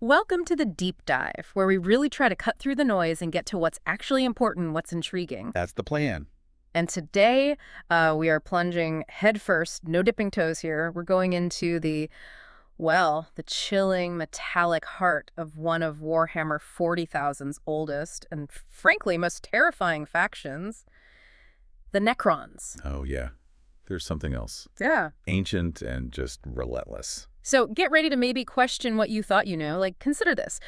Welcome to the Deep Dive, where we really try to cut through the noise and get to what's actually important, what's intriguing. That's the plan. And today, we are plunging headfirst, no dipping toes here. We're going into the chilling, metallic heart of one of Warhammer 40,000's oldest and, frankly, most terrifying factions, the Necrons. Oh, yeah. There's something else. Yeah. Ancient and just relentless. So get ready to maybe question what you thought you knew. Like, consider this.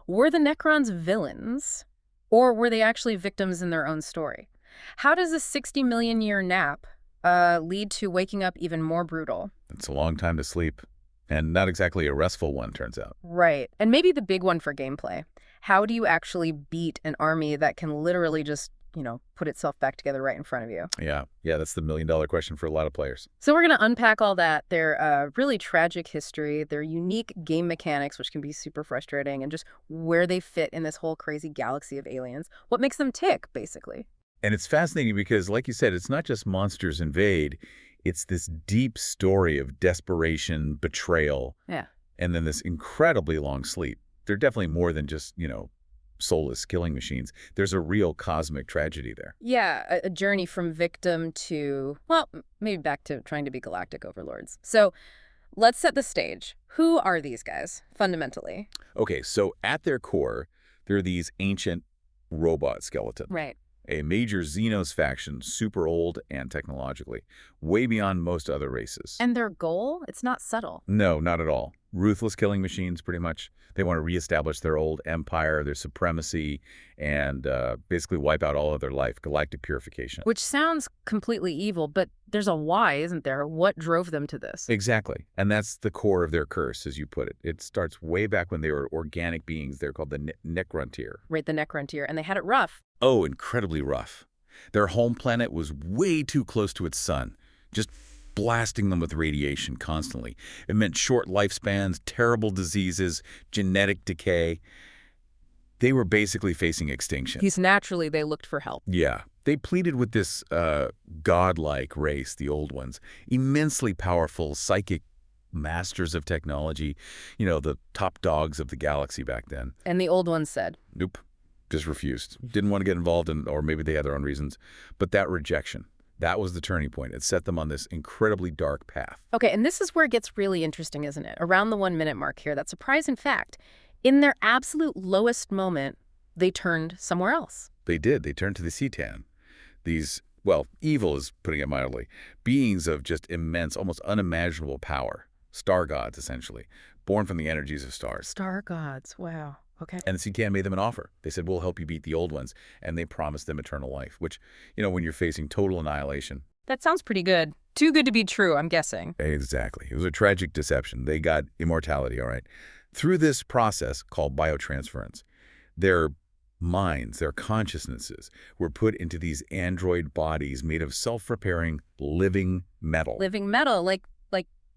Were the Necrons villains, or were they actually victims in their own story? How does a 60-million-year nap lead to waking up even more brutal? It's a long time to sleep, and not exactly a restful one, turns out. Right. And maybe the big one for gameplay. How do you actually beat an army that can literally just, put itself back together right in front of you? Yeah, that's the million-dollar question for a lot of players. So we're going to unpack all that, their really tragic history, their unique game mechanics, which can be super frustrating, and just where they fit in this whole crazy galaxy of aliens. What makes them tick, basically. And it's fascinating because, like you said, it's not just monsters invade. It's this deep story of desperation, betrayal, and then this incredibly long sleep. They're definitely more than just, soulless killing machines. There's a real cosmic tragedy there. Yeah, a journey from victim to, maybe back to trying to be galactic overlords. So let's set the stage. Who are these guys, fundamentally? Okay, so at their core, they're these ancient robot skeletons. Right. A major Xenos faction, super old and technologically, way beyond most other races. And their goal? It's not subtle. No, not at all. Ruthless killing machines, pretty much. They want to reestablish their old empire, their supremacy, and basically wipe out all of their life, galactic purification. Which sounds completely evil, but there's a why, isn't there? What drove them to this? Exactly. And that's the core of their curse, as you put it. It starts way back when they were organic beings. They're called the Necrontyr. Right, the Necrontyr. And they had it rough. Oh, incredibly rough. Their home planet was way too close to its sun, just blasting them with radiation constantly. It meant short lifespans, terrible diseases, genetic decay. They were basically facing extinction. Naturally, they looked for help. Yeah. They pleaded with this godlike race, the old ones, immensely powerful, psychic masters of technology, the top dogs of the galaxy back then. And the old ones said? Nope. Just refused. Didn't want to get involved in, or maybe they had their own reasons. But that rejection, that was the turning point. It set them on this incredibly dark path. Okay, and this is where it gets really interesting, isn't it? Around the 1-minute mark here, that surprising fact. In their absolute lowest moment, they turned somewhere else. They did. They turned to the Cetan. These, evil is putting it mildly, beings of just immense, almost unimaginable power. Star gods, essentially, born from the energies of stars. Star gods, wow. Okay. And the Cetan made them an offer. They said, we'll help you beat the old ones. And they promised them eternal life, which, when you're facing total annihilation. That sounds pretty good. Too good to be true, I'm guessing. Exactly. It was a tragic deception. They got immortality, all right. Through this process called biotransference, their minds, their consciousnesses were put into these android bodies made of self-repairing living metal. Living metal, like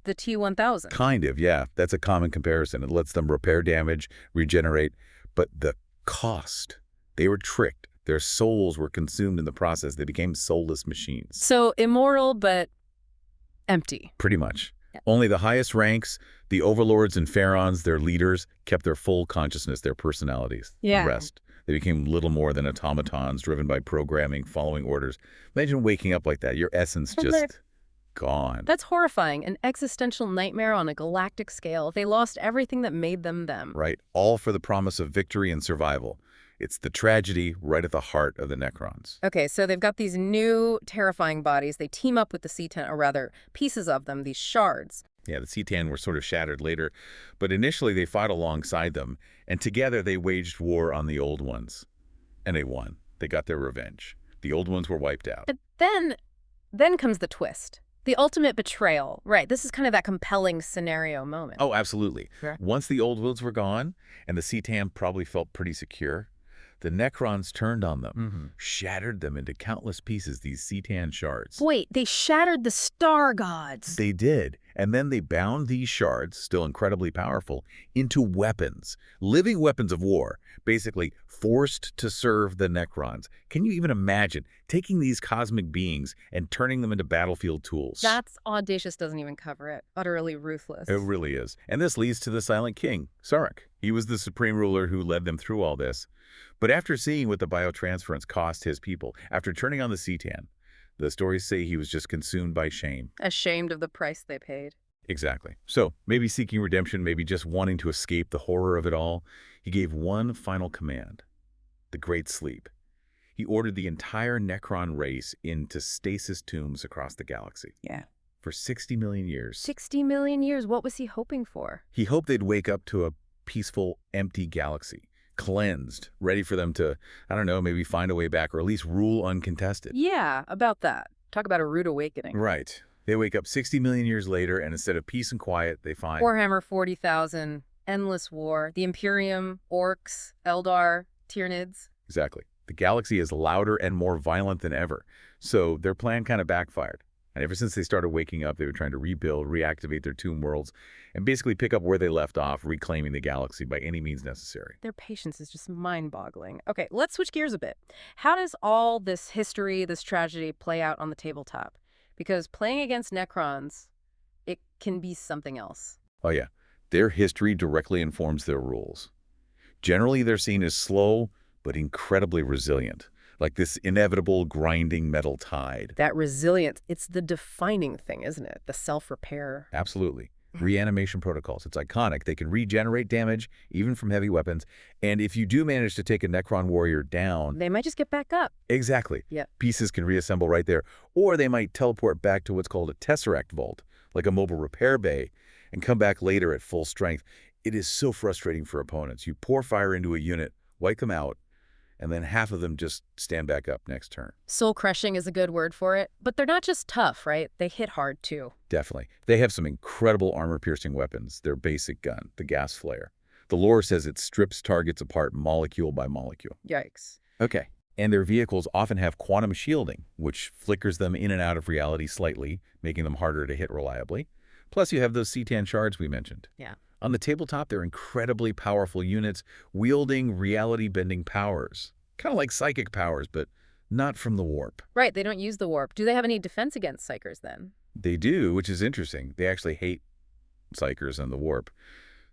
the T-1000. Kind of, yeah. That's a common comparison. It lets them repair damage, regenerate. But the cost, they were tricked. Their souls were consumed in the process. They became soulless machines. So immortal, but empty. Pretty much. Yeah. Only the highest ranks, the overlords and pharaohs, their leaders, kept their full consciousness, their personalities. Yeah. The rest, they became little more than automatons driven by programming, following orders. Imagine waking up like that. Your essence just gone. That's horrifying. An existential nightmare on a galactic scale. They lost everything that made them them. Right. All for the promise of victory and survival. It's the tragedy right at the heart of the Necrons. Okay, so they've got these new terrifying bodies. They team up with the Cetan, or rather, pieces of them, these shards. Yeah, the Cetan were sort of shattered later, but initially they fought alongside them, and together they waged war on the old ones. And they won. They got their revenge. The old ones were wiped out. But then comes the twist. The ultimate betrayal. Right, this is kind of that compelling scenario moment. Oh, absolutely. Sure. Once the old ones were gone, and the Cetan probably felt pretty secure, the Necrons turned on them, shattered them into countless pieces, these Cetan shards. Wait, they shattered the star gods. They did, And then they bound these shards, still incredibly powerful, into weapons, living weapons of war, basically forced to serve the Necrons. Can you even imagine taking these cosmic beings and turning them into battlefield tools? That's audacious doesn't even cover it. Utterly ruthless. It really is. And this leads to the Silent King, Sarek. He was the supreme ruler who led them through all this. But after seeing what the biotransference cost his people, after turning on the Cetan, the stories say he was just consumed by shame. Ashamed of the price they paid. Exactly. So, maybe seeking redemption, maybe just wanting to escape the horror of it all, he gave one final command, the Great Sleep. He ordered the entire Necron race into stasis tombs across the galaxy. Yeah. For 60 million years. 60 million years? What was he hoping for? He hoped they'd wake up to a peaceful, empty galaxy, cleansed, ready for them to, I don't know, maybe find a way back or at least rule uncontested. Yeah, about that. Talk about a rude awakening. Right. They wake up 60 million years later, and instead of peace and quiet, they find Warhammer 40,000, endless war, the Imperium, Orks, Eldar, Tyranids. Exactly. The galaxy is louder and more violent than ever. So their plan kind of backfired. And ever since they started waking up, they were trying to rebuild, reactivate their tomb worlds, and basically pick up where they left off, reclaiming the galaxy by any means necessary. Their patience is just mind-boggling. Okay, let's switch gears a bit. How does all this history, this tragedy, play out on the tabletop? Because playing against Necrons, it can be something else. Oh yeah. Their history directly informs their rules. Generally, they're seen as slow, but incredibly resilient. Like this inevitable grinding metal tide. That resilience, it's the defining thing, isn't it? The self-repair. Absolutely. Reanimation protocols. It's iconic. They can regenerate damage, even from heavy weapons. And if you do manage to take a Necron warrior down... They might just get back up. Exactly. Yeah. Pieces can reassemble right there. Or they might teleport back to what's called a Tesseract Vault, like a mobile repair bay, and come back later at full strength. It is so frustrating for opponents. You pour fire into a unit, wipe them out, and then half of them just stand back up next turn. Soul-crushing is a good word for it. But they're not just tough, right? They hit hard, too. Definitely. They have some incredible armor-piercing weapons. Their basic gun, the gas flare. The lore says it strips targets apart molecule by molecule. Yikes. Okay. And their vehicles often have quantum shielding, which flickers them in and out of reality slightly, making them harder to hit reliably. Plus, you have those Cetan shards we mentioned. Yeah. On the tabletop, they're incredibly powerful units wielding reality-bending powers. Kind of like psychic powers, but not from the warp. Right, they don't use the warp. Do they have any defense against psychers then? They do, which is interesting. They actually hate psychers and the warp.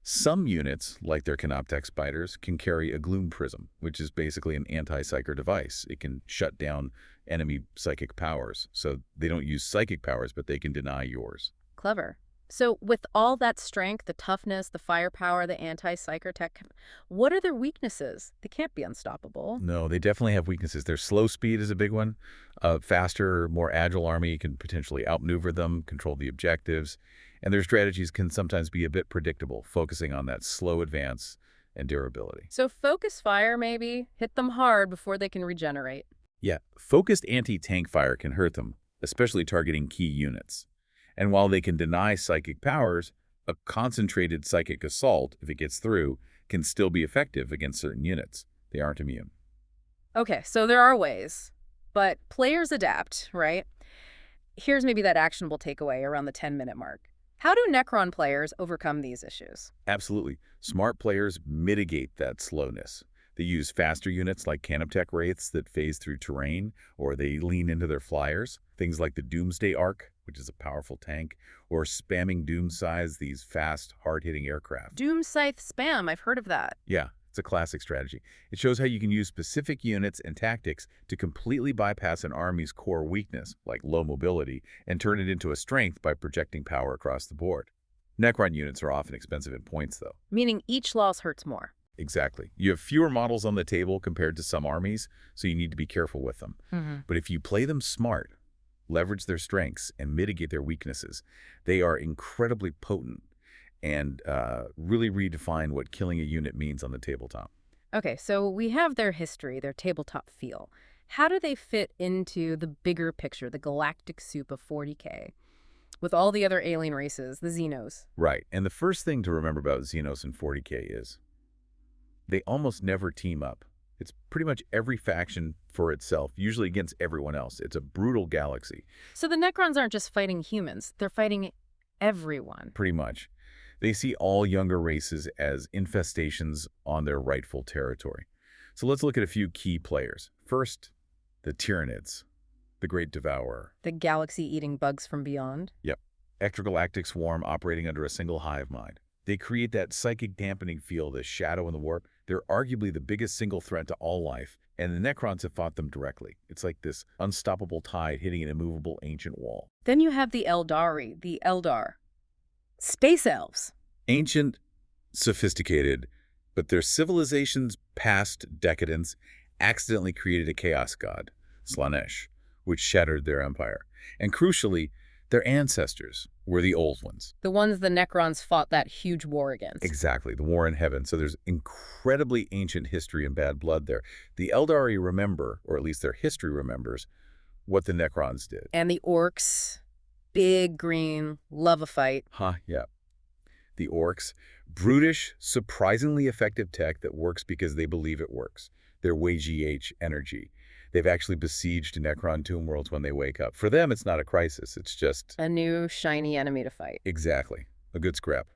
Some units, like their Canoptech spiders, can carry a gloom prism, which is basically an anti-psyker device. It can shut down enemy psychic powers. So they don't use psychic powers, but they can deny yours. Clever. So with all that strength, the toughness, the firepower, the anti-psyker tech, what are their weaknesses? They can't be unstoppable. No, they definitely have weaknesses. Their slow speed is a big one. A faster, more agile army can potentially outmaneuver them, control the objectives, and their strategies can sometimes be a bit predictable, focusing on that slow advance and durability. So focus fire, maybe. Hit them hard before they can regenerate. Yeah, focused anti-tank fire can hurt them, especially targeting key units. And while they can deny psychic powers, a concentrated psychic assault, if it gets through, can still be effective against certain units. They aren't immune. Okay, so there are ways, but players adapt, right? Here's maybe that actionable takeaway around the 10-minute mark. How do Necron players overcome these issues? Absolutely. Smart players mitigate that slowness. They use faster units like Canoptech Wraiths that phase through terrain, or they lean into their flyers. Things like the Doomsday Arc, which is a powerful tank, or spamming Doom Scythes, these fast, hard-hitting aircraft. Doom Scythe spam, I've heard of that. Yeah, it's a classic strategy. It shows how you can use specific units and tactics to completely bypass an army's core weakness, like low mobility, and turn it into a strength by projecting power across the board. Necron units are often expensive in points, though. Meaning each loss hurts more. Exactly. You have fewer models on the table compared to some armies, so you need to be careful with them. But if you play them smart, leverage their strengths, and mitigate their weaknesses, they are incredibly potent and really redefine what killing a unit means on the tabletop. Okay, so we have their history, their tabletop feel. How do they fit into the bigger picture, the galactic soup of 40K, with all the other alien races, the Xenos? Right. And the first thing to remember about Xenos and 40K is they almost never team up. It's pretty much every faction for itself, usually against everyone else. It's a brutal galaxy. So the Necrons aren't just fighting humans. They're fighting everyone. Pretty much. They see all younger races as infestations on their rightful territory. So let's look at a few key players. First, the Tyranids, the Great Devourer. The galaxy-eating bugs from beyond? Yep. Extragalactic swarm operating under a single hive mind. They create that psychic dampening field, the shadow and the warp. They're arguably the biggest single threat to all life, and the Necrons have fought them directly. It's like this unstoppable tide hitting an immovable ancient wall. Then you have the Aeldari, the Eldar. Space elves. Ancient, sophisticated, but their civilization's past decadence accidentally created a chaos god, Slanesh, which shattered their empire. And crucially, their ancestors were the old ones. The ones the Necrons fought that huge war against. Exactly, the war in heaven. So there's incredibly ancient history and bad blood there. The Aeldari remember, or at least their history remembers, what the Necrons did. And the Orks, big green, love a fight. Yeah. The Orks, brutish, surprisingly effective tech that works because they believe it works. Their WH energy. They've actually besieged Necron tomb worlds when they wake up. For them, it's not a crisis. It's just a new, shiny enemy to fight. Exactly. A good scrap,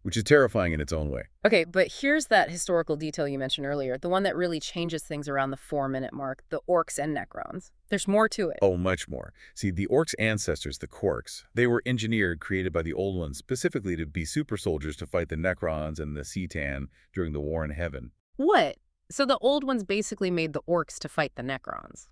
which is terrifying in its own way. Okay, but here's that historical detail you mentioned earlier, the one that really changes things around the 4-minute mark, the Orks and Necrons. There's more to it. Oh, much more. See, the Orks' ancestors, the Quarks, they were engineered, created by the Old Ones, specifically to be super soldiers to fight the Necrons and the C'tan during the War in Heaven. What? So the Old Ones basically made the Orks to fight the Necrons.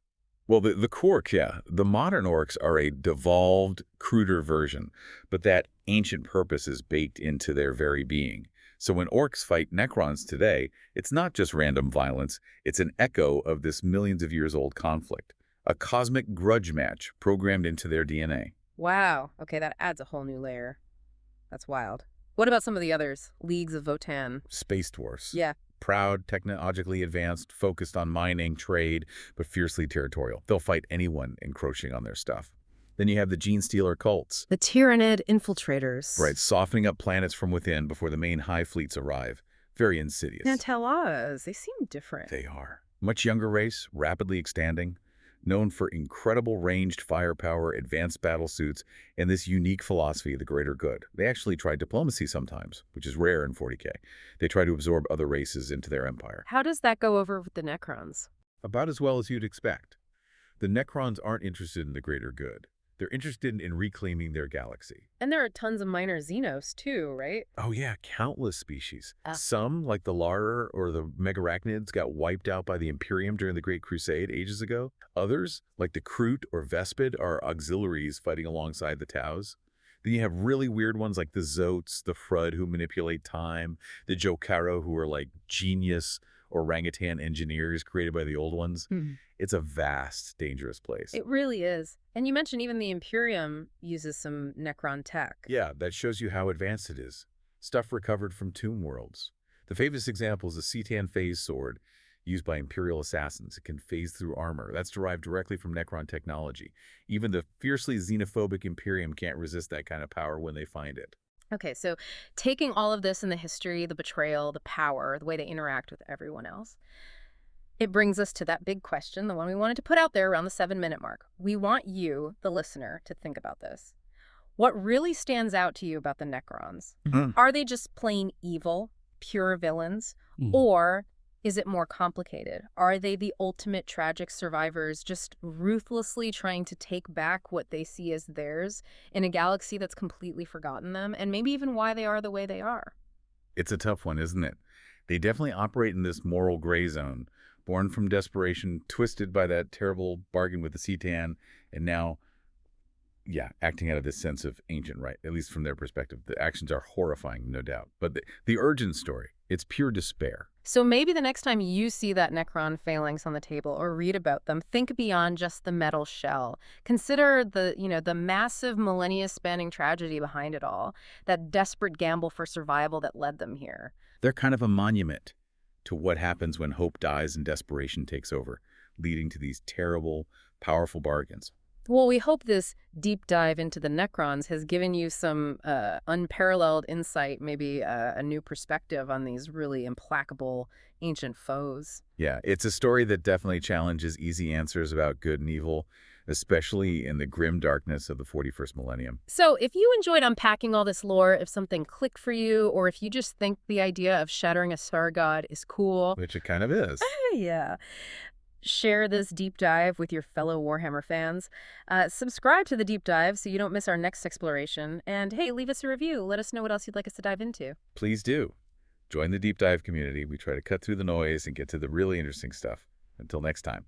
Well, the Quark, yeah. The modern Orks are a devolved, cruder version, but that ancient purpose is baked into their very being. So when Orks fight Necrons today, it's not just random violence, it's an echo of this millions of years old conflict. A cosmic grudge match programmed into their DNA. Wow. Okay, that adds a whole new layer. That's wild. What about some of the others? Leagues of Votan. Space dwarfs. Yeah. Proud, technologically advanced, focused on mining, trade, but fiercely territorial. They'll fight anyone encroaching on their stuff. Then you have the gene stealer cults. The Tyranid infiltrators. Right, softening up planets from within before the main hive fleets arrive. Very insidious. Now tell us, they seem different. They are. Much younger race, rapidly expanding, known for incredible ranged firepower, advanced battle suits, and this unique philosophy of the greater good. They actually tried diplomacy sometimes, which is rare in 40K. They try to absorb other races into their empire. How does that go over with the Necrons? About as well as you'd expect. The Necrons aren't interested in the greater good. They're interested in reclaiming their galaxy. And there are tons of minor Xenos, too, right? Oh, yeah, countless species. Some, like the Larer or the Megarachnids, got wiped out by the Imperium during the Great Crusade ages ago. Others, like the Kroot or Vespid, are auxiliaries fighting alongside the Taus. Then you have really weird ones like the Zotes, the Frud, who manipulate time, the Jokaro, who are like genius orangutan engineers created by the Old Ones. It's a vast, dangerous place. It really is. And you mentioned even the Imperium uses some Necron tech. Yeah, that shows you how advanced it is. Stuff recovered from tomb worlds. The famous example is the C'tan phase sword used by Imperial assassins. It can phase through armor. That's derived directly from Necron technology. Even the fiercely xenophobic Imperium can't resist that kind of power when they find it. Okay, so taking all of this in the history, the betrayal, the power, the way they interact with everyone else, it brings us to that big question, the one we wanted to put out there around the 7-minute mark. We want you, the listener, to think about this. What really stands out to you about the Necrons? Are they just plain evil, pure villains, or is it more complicated? Are they the ultimate tragic survivors just ruthlessly trying to take back what they see as theirs in a galaxy that's completely forgotten them, and maybe even why they are the way they are? It's a tough one, isn't it? They definitely operate in this moral gray zone, born from desperation, twisted by that terrible bargain with the C'tan, and now, yeah, acting out of this sense of ancient right, at least from their perspective. The actions are horrifying, no doubt. But the origin story, it's pure despair. So maybe the next time you see that Necron phalanx on the table or read about them, think beyond just the metal shell. Consider the massive millennia-spanning tragedy behind it all, that desperate gamble for survival that led them here. They're kind of a monument to what happens when hope dies and desperation takes over, leading to these terrible, powerful bargains. Well, we hope this deep dive into the Necrons has given you some unparalleled insight, maybe a new perspective on these really implacable ancient foes. Yeah, it's a story that definitely challenges easy answers about good and evil. especially in the grim darkness of the 41st millennium. So if you enjoyed unpacking all this lore, if something clicked for you, or if you just think the idea of shattering a star god is cool. Which it kind of is. Yeah. Share this deep dive with your fellow Warhammer fans. Subscribe to the deep dive so you don't miss our next exploration. And hey, leave us a review. Let us know what else you'd like us to dive into. Please do. Join the deep dive community. We try to cut through the noise and get to the really interesting stuff. Until next time.